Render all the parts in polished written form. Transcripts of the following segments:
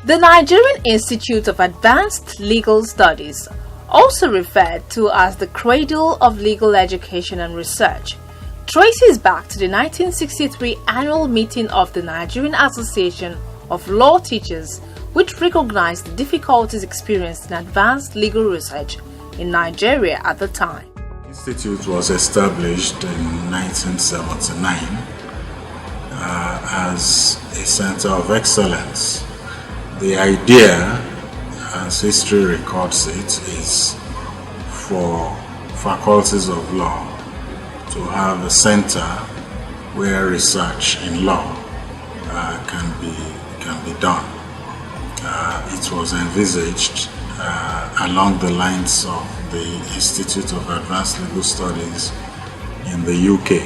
The Nigerian Institute of Advanced Legal Studies, also referred to as the cradle of legal education and research, traces back to the 1963 annual meeting of the Nigerian Association of Law Teachers, which recognized the difficulties experienced in advanced legal research in Nigeria at the time. The institute was established in 1979 as a center of excellence. The idea, as history records it, is for faculties of law to have a center where research in law can be done. It was envisaged along the lines of the Institute of Advanced Legal Studies in the UK.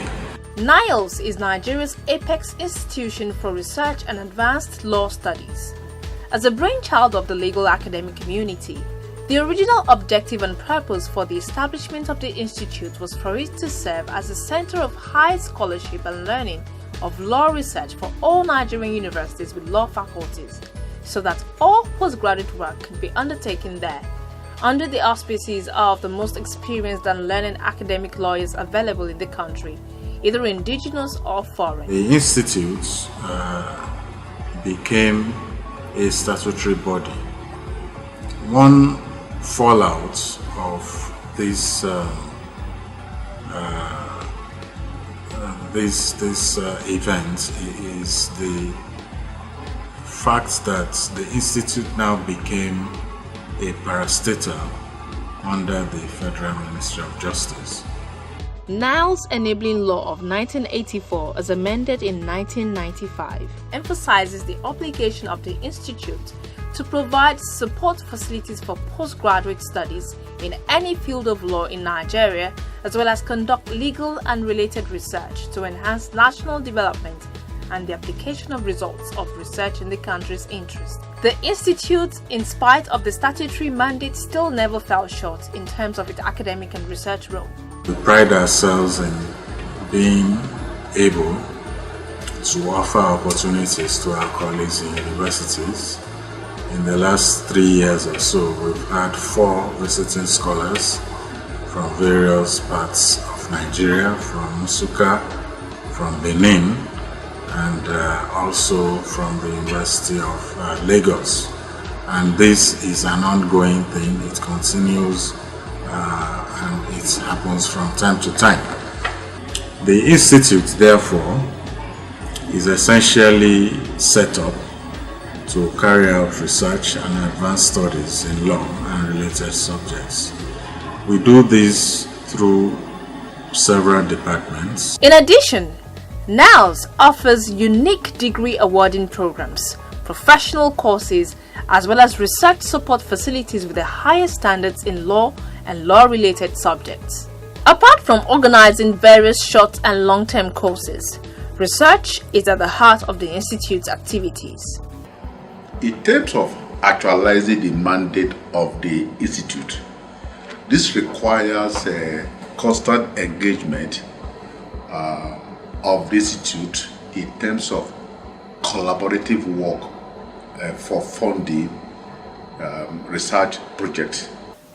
NIALS is Nigeria's apex institution for research and advanced law studies. As a brainchild of the legal academic community, the original objective and purpose for the establishment of the institute was for it to serve as a center of high scholarship and learning of law research for all Nigerian universities with law faculties, so that all postgraduate work could be undertaken there, under the auspices of the most experienced and learned academic lawyers available in the country, either indigenous or foreign. The institute became a statutory body. One fallout of this event is the fact that the institute now became a parastatal under the Federal Ministry of Justice. NIALS Enabling Law of 1984, as amended in 1995, emphasizes the obligation of the institute to provide support facilities for postgraduate studies in any field of law in Nigeria, as well as conduct legal and related research to enhance national development and the application of results of research in the country's interest. The institute, in spite of the statutory mandate, still never fell short in terms of its academic and research role. We pride ourselves in being able to offer opportunities to our colleagues in universities. In the last 3 years or so, we've had 4 visiting scholars from various parts of Nigeria, from Nsukka, from Benin, and also from the University of Lagos. And this is an ongoing thing. It continues and it happens from time to time. The institute, therefore, is essentially set up to carry out research and advanced studies in law and related subjects. We do this through several departments. In addition, NIALS offers unique degree awarding programs, professional courses, as well as research support facilities with the highest standards in law and law-related subjects. Apart from organizing various short and long-term courses, research is at the heart of the Institute's activities. In terms of actualizing the mandate of the Institute, this requires a constant engagement of the Institute in terms of collaborative work for funding research projects.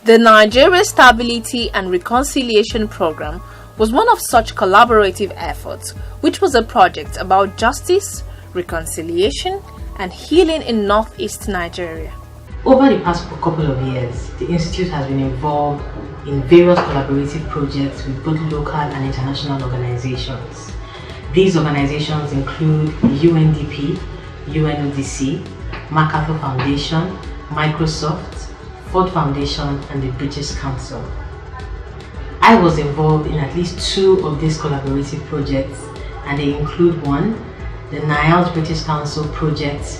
The Nigeria Stability and Reconciliation Program was one of such collaborative efforts, which was a project about justice, reconciliation, and healing in northeast Nigeria. Over the past couple of years, the Institute has been involved in various collaborative projects with both local and international organizations. These organizations include UNDP, UNODC, MacArthur Foundation, Microsoft, Ford Foundation, and the British Council. I was involved in at least 2 of these collaborative projects, and they include one, the NIALS British Council project,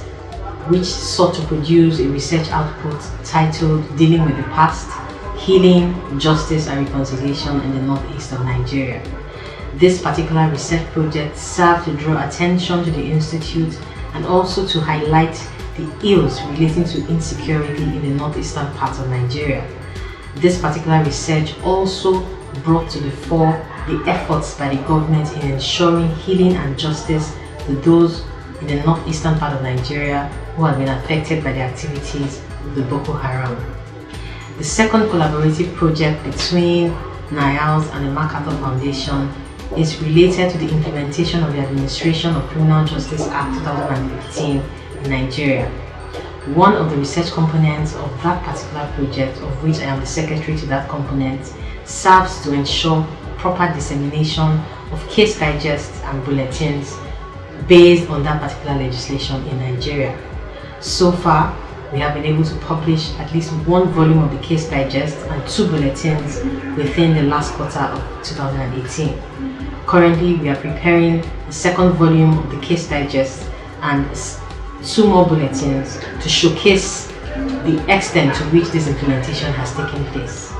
which sought to produce a research output titled Dealing with the Past, Healing, Justice and Reconciliation in the Northeast of Nigeria. This particular research project served to draw attention to the Institute and also to highlight the ills relating to insecurity in the northeastern part of Nigeria. This particular research also brought to the fore the efforts by the government in ensuring healing and justice to those in the northeastern part of Nigeria who have been affected by the activities of the Boko Haram. The second collaborative project between NIALS and the MacArthur Foundation is related to the implementation of the Administration of Criminal Justice Act 2015 in Nigeria. One of the research components of that particular project, of which I am the secretary to that component, serves to ensure proper dissemination of case digests and bulletins based on that particular legislation in Nigeria. So far, we have been able to publish at least one volume of the case digest and 2 bulletins within the last quarter of 2018. Currently, we are preparing the second volume of the case digest and 2 more bulletins to showcase the extent to which this implementation has taken place.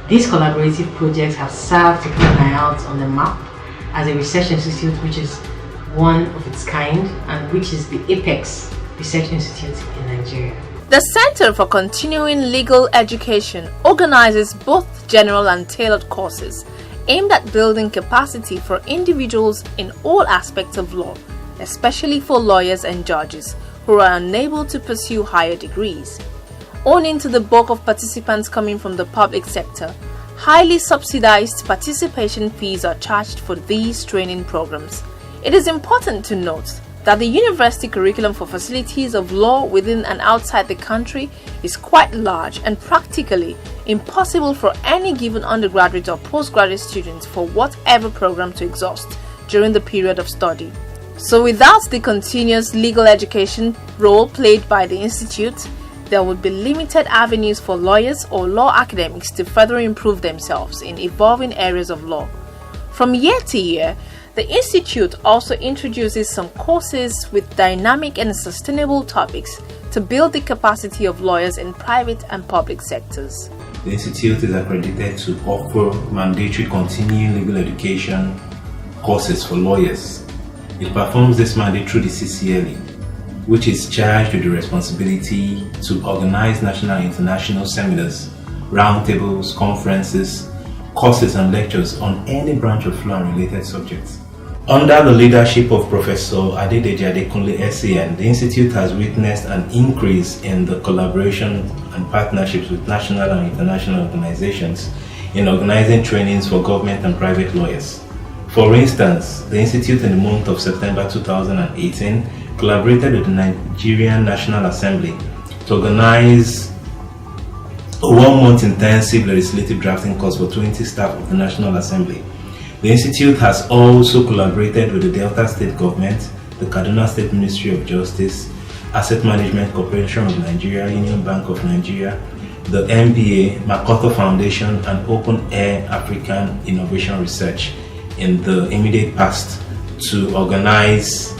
These collaborative projects have served to put NIALS on the map as a research institute which is one of its kind and which is the apex research institute in Nigeria. The Center for Continuing Legal Education organizes both general and tailored courses aimed at building capacity for individuals in all aspects of law, especially for lawyers and judges who are unable to pursue higher degrees. Owing to the bulk of participants coming from the public sector, highly subsidized participation fees are charged for these training programs. It is important to note that the university curriculum for facilities of law within and outside the country is quite large and practically impossible for any given undergraduate or postgraduate student for whatever program to exhaust during the period of study. So without the continuous legal education role played by the institute, there would be limited avenues for lawyers or law academics to further improve themselves in evolving areas of law. From year to year, the Institute also introduces some courses with dynamic and sustainable topics to build the capacity of lawyers in private and public sectors. The Institute is accredited to offer mandatory continuing legal education courses for lawyers. It performs this mandate through the CCLE, which is charged with the responsibility to organize national and international seminars, roundtables, conferences, courses and lectures on any branch of law and related subjects. Under the leadership of Professor Adedeji Adekunle SAN, the Institute has witnessed an increase in the collaboration and partnerships with national and international organizations in organizing trainings for government and private lawyers. For instance, the Institute in the month of September 2018 collaborated with the Nigerian National Assembly to organize a 1-month intensive legislative drafting course for 20 staff of the National Assembly. The Institute has also collaborated with the Delta State Government, the Kaduna State Ministry of Justice, Asset Management Corporation of Nigeria, Union Bank of Nigeria, the MBA, MacArthur Foundation, and Open Air African Innovation Research in the immediate past to organize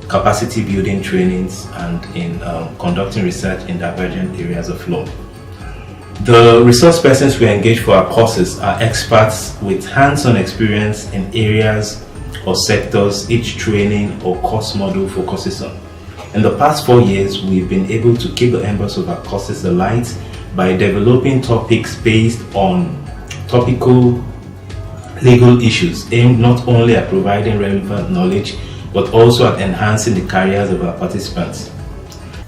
capacity building trainings and in conducting research in divergent areas of law. The resource persons we engage for our courses are experts with hands-on experience in areas or sectors each training or course module focuses on. In the past 4 years, we've been able to keep the embers of our courses alight by developing topics based on topical legal issues aimed not only at providing relevant knowledge but also at enhancing the careers of our participants.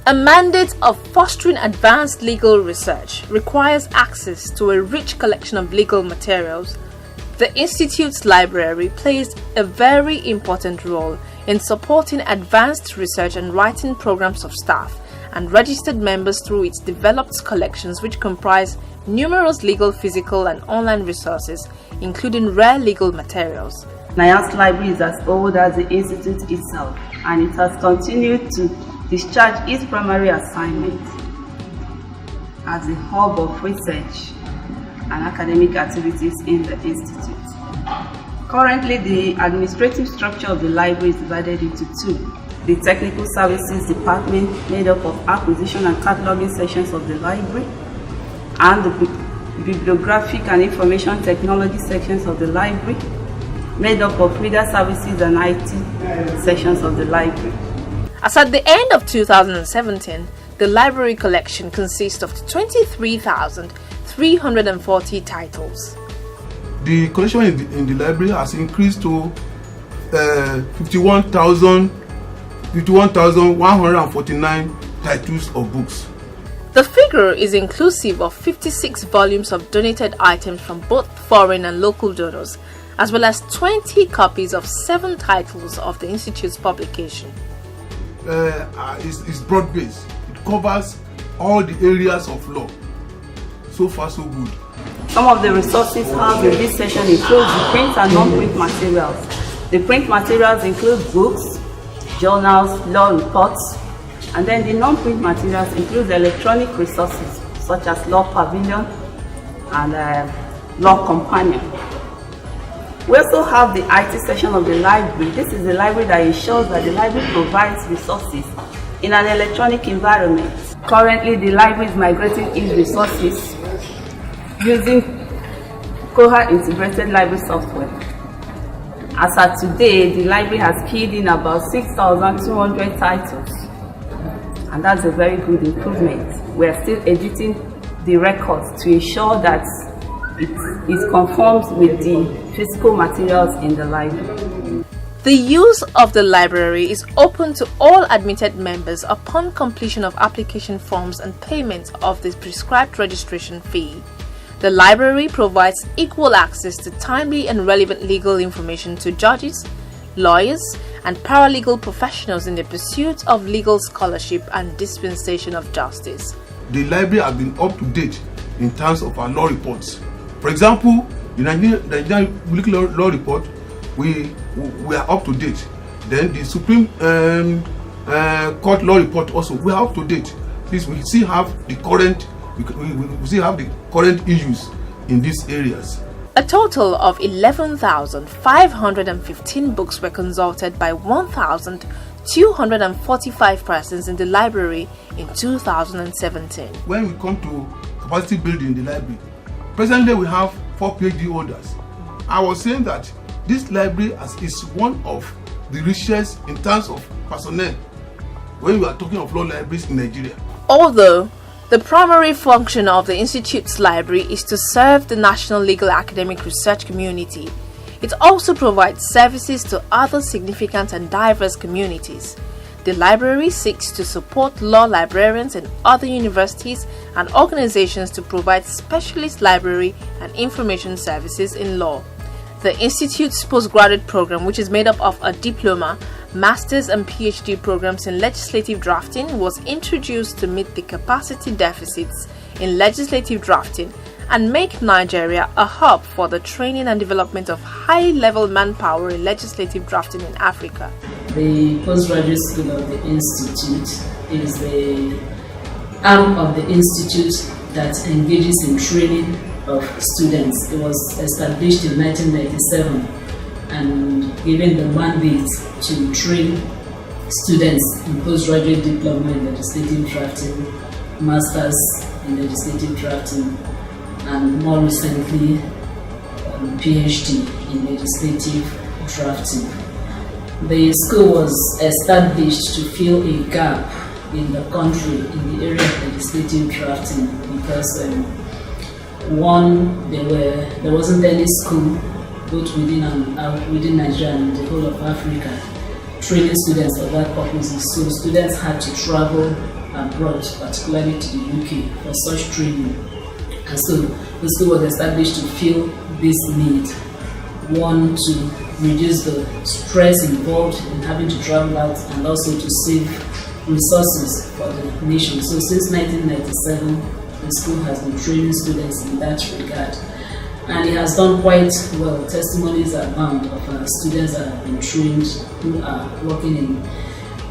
A mandate of fostering advanced legal research requires access to a rich collection of legal materials. The Institute's library plays a very important role in supporting advanced research and writing programs of staff and registered members through its developed collections, which comprise numerous legal, physical, and online resources, including rare legal materials. NIALS library is as old as the Institute itself, and it has continued to discharge its primary assignment as a hub of research and academic activities in the Institute. Currently, the administrative structure of the library is divided into 2. The Technical Services Department, made up of acquisition and cataloging sections of the library, and the Bibliographic and Information Technology sections of the library, made up of Reader Services and IT sections of the library. As at the end of 2017, the library collection consists of 23,340 titles. The collection in the library has increased to 51,149 titles of books. The figure is inclusive of 56 volumes of donated items from both foreign and local donors, as well as 20 copies of 7 titles of the Institute's publication. It's broad-based. It covers all the areas of law. So far, so good. Some of the resources housed in this session include the print and non-print materials. The print materials include books, journals, law reports, and then the non-print materials include electronic resources such as Law Pavilion and Law Companion. We also have the IT section of the library. This is the library that ensures that the library provides resources in an electronic environment. Currently, the library is migrating its resources using Koha integrated library software. As at today, the library has keyed in about 6,200 titles, and that's a very good improvement. We are still editing the records to ensure that it conforms with the physical materials in the library. The use of the library is open to all admitted members upon completion of application forms and payment of the prescribed registration fee. The library provides equal access to timely and relevant legal information to judges, lawyers, and paralegal professionals in the pursuit of legal scholarship and dispensation of justice. The library has been up to date in terms of our law reports. For example, the Nigerian law report, we are up to date. Then the Supreme Court law report also, we are up to date. Please, we still have the current, we still have the current issues in these areas. A total of 11,515 books were consulted by 1,245 persons in the library in 2017. When we come to capacity building in the library, presently we have 4 PhD holders. I was saying that this library is one of the richest in terms of personnel when we are talking of law libraries in Nigeria. Although the primary function of the Institute's library is to serve the national legal academic research community, it also provides services to other significant and diverse communities. The library seeks to support law librarians in other universities and organizations to provide specialist library and information services in law. The Institute's postgraduate program, which is made up of a diploma, master's and PhD programs in legislative drafting, was introduced to meet the capacity deficits in legislative drafting and make Nigeria a hub for the training and development of high-level manpower in legislative drafting in Africa. The postgraduate school of the Institute is the arm of the Institute that engages in training of students. It was established in 1997 and given the mandate to train students in postgraduate diploma in legislative drafting, masters in legislative drafting, and more recently PhD in legislative drafting. The school was established to fill a gap in the country in the area of legislative drafting because there wasn't any school both within Nigeria and the whole of Africa training students for that purpose. So students had to travel abroad, particularly to the UK, for such training. And so the school was established to fill this need. One, to reduce the stress involved in having to travel out and also to save resources for the nation. So since 1997, the school has been training students in that regard. And it has done quite well. Testimonies abound of students that have been trained who are working in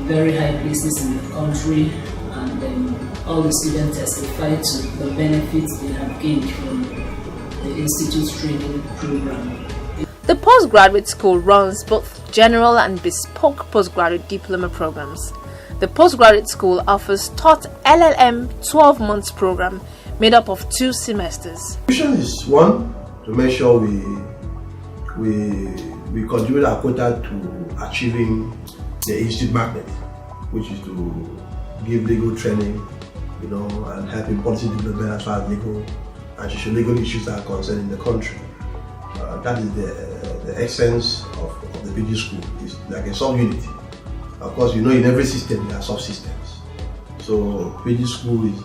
very high places in the country, and all the students testify to the benefits they have gained from the Institute's training program. The postgraduate school runs both general and bespoke postgraduate diploma programs. The postgraduate school offers taught LLM 12 months program made up of 2 semesters. Mission is one, to make sure we contribute our quota to achieving the institute magnet, which is to give legal training, and helping policy development as far as legal and social legal issues are concerned in the country. That is the essence of the PG school. It's like a sub-unit. Of course, in every system there are subsystems. So PG school is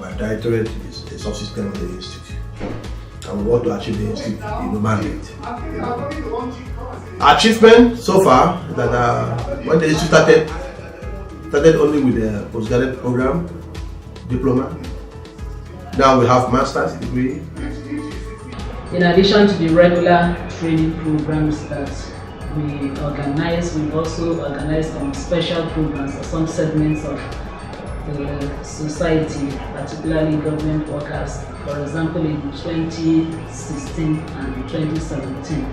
my directorate is a subsystem of the institute, and we want to achieve the institute mandate. Achievement so far is that when the institute started only with the postgraduate program, diploma. Now we have master's degree. In addition to the regular training programs that we organize, we've also organized some special programs for some segments of the society, particularly government workers. For example, in 2016 and 2017,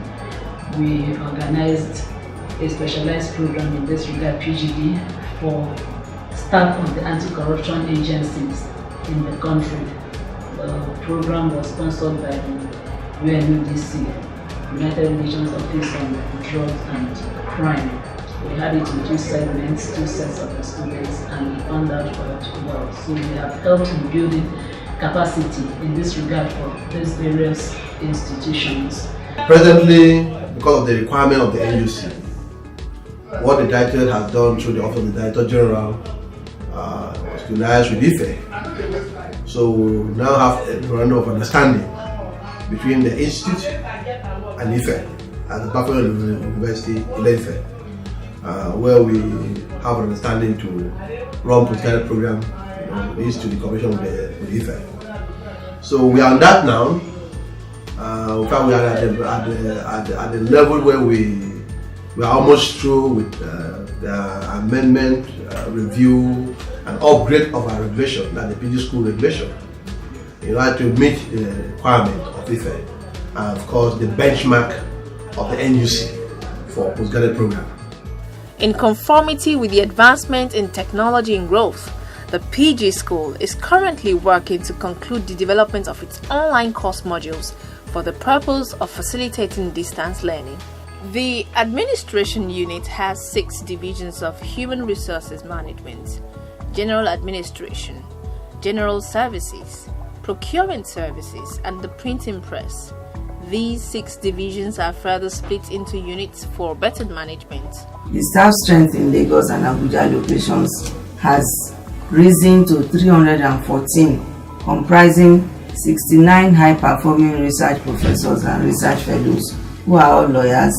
we organized a specialized program in this regard, PGD, for staff of the anti-corruption agencies in the country. The program was sponsored by the UNODC, United Nations Office on Drugs and Crime. We had it in two segments, two sets of the students, and we found out quite well. So we have helped in building capacity in this regard for these various institutions. Presently, because of the requirement of the NUC, what the director has done through the Office of the Director General was to liaise with IFE. So we now have a memorandum of understanding between the institute and IFE at the Buffalo University in IFE, where we have an understanding to run postgraduate program institute in cooperation with IFE. So we are on that now. In fact, we are at the level where we are almost through with the amendment, review, and upgrade of our regulation, like the PG school regulation, in order to meet the requirement of IFE, and of course the benchmark of the NUC for postgraduate program. In conformity with the advancement in technology and growth, the PG school is currently working to conclude the development of its online course modules for the purpose of facilitating distance learning. The administration unit has 6 divisions of human resources management: general administration, general services, procurement services, and the printing press. These 6 divisions are further split into units for better management. The staff strength in Lagos and Abuja locations has risen to 314, comprising 69 high-performing research professors and research fellows who are all lawyers,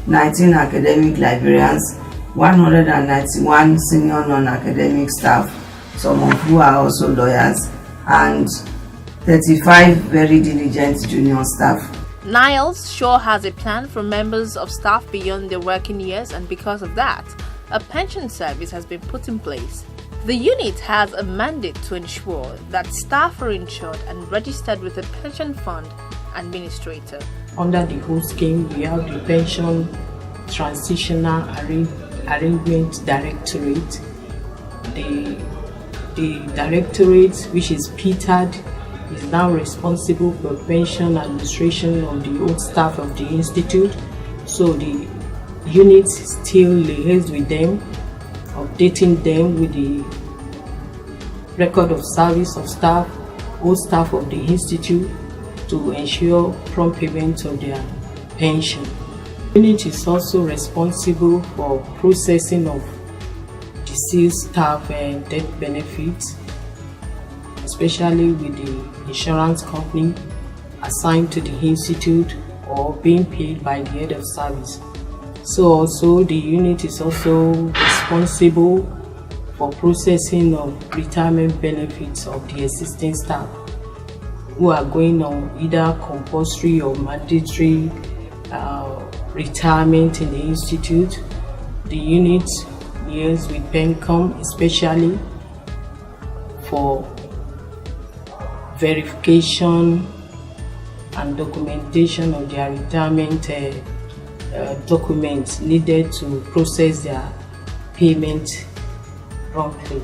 19 academic librarians, 191 senior non-academic staff, some of who are also lawyers, and 35 very diligent junior staff. NIALS sure has a plan for members of staff beyond their working years, and because of that, a pension service has been put in place. The unit has a mandate to ensure that staff are insured and registered with a pension fund administrator. Under the whole scheme, we have the Pension Transitional Arrangement Directorate. The directorate, which is petered, is now responsible for pension administration of the old staff of the institute. So the unit still liaises with them, updating them with the record of service of staff, old staff of the institute, to ensure prompt payment of their pension. The unit is also responsible for processing of deceased staff and death benefits, especially with the insurance company assigned to the institute or being paid by the head of service. So also the unit is also responsible for processing of retirement benefits of the existing staff who are going on either compulsory or mandatory retirement in the institute. The unit liaises with PENCOM especially for verification and documentation of their retirement documents needed to process their payment promptly.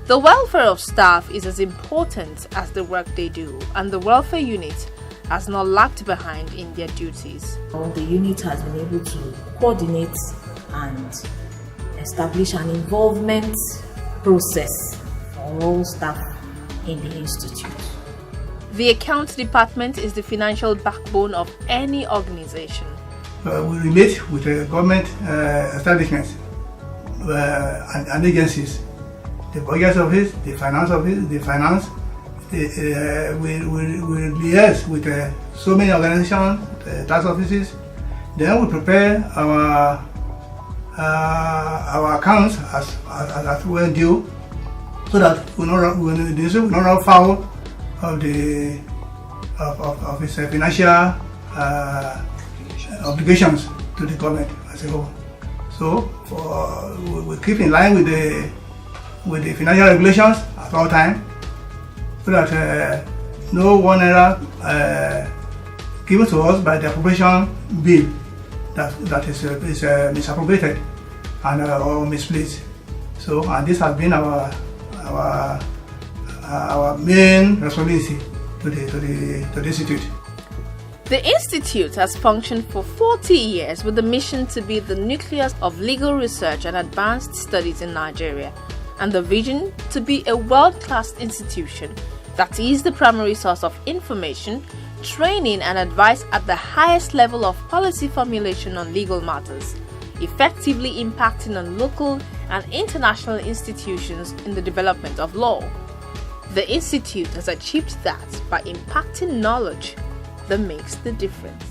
The welfare of staff is as important as the work they do, and the welfare unit has not lagged behind in their duties. The unit has been able to coordinate and establish an involvement process for all staff in the institute. The accounts department is the financial backbone of any organization. We relate with government establishments and agencies the budget office, the finance office, we liaise with so many organizations, tax offices. Then we prepare our accounts as well due, so that we not run foul of its financial obligations to the government as a whole. So we keep in line with the financial regulations at all time, so that no one error given to us by the appropriation bill that is misappropriated and or misplaced. So, and this has been our main responsibility to the institute. The institute has functioned for 40 years with the mission to be the nucleus of legal research and advanced studies in Nigeria, and the vision to be a world-class institution that is the primary source of information, training and advice at the highest level of policy formulation on legal matters, effectively impacting on local and international institutions in the development of law. The institute has achieved that by impacting knowledge that makes the difference.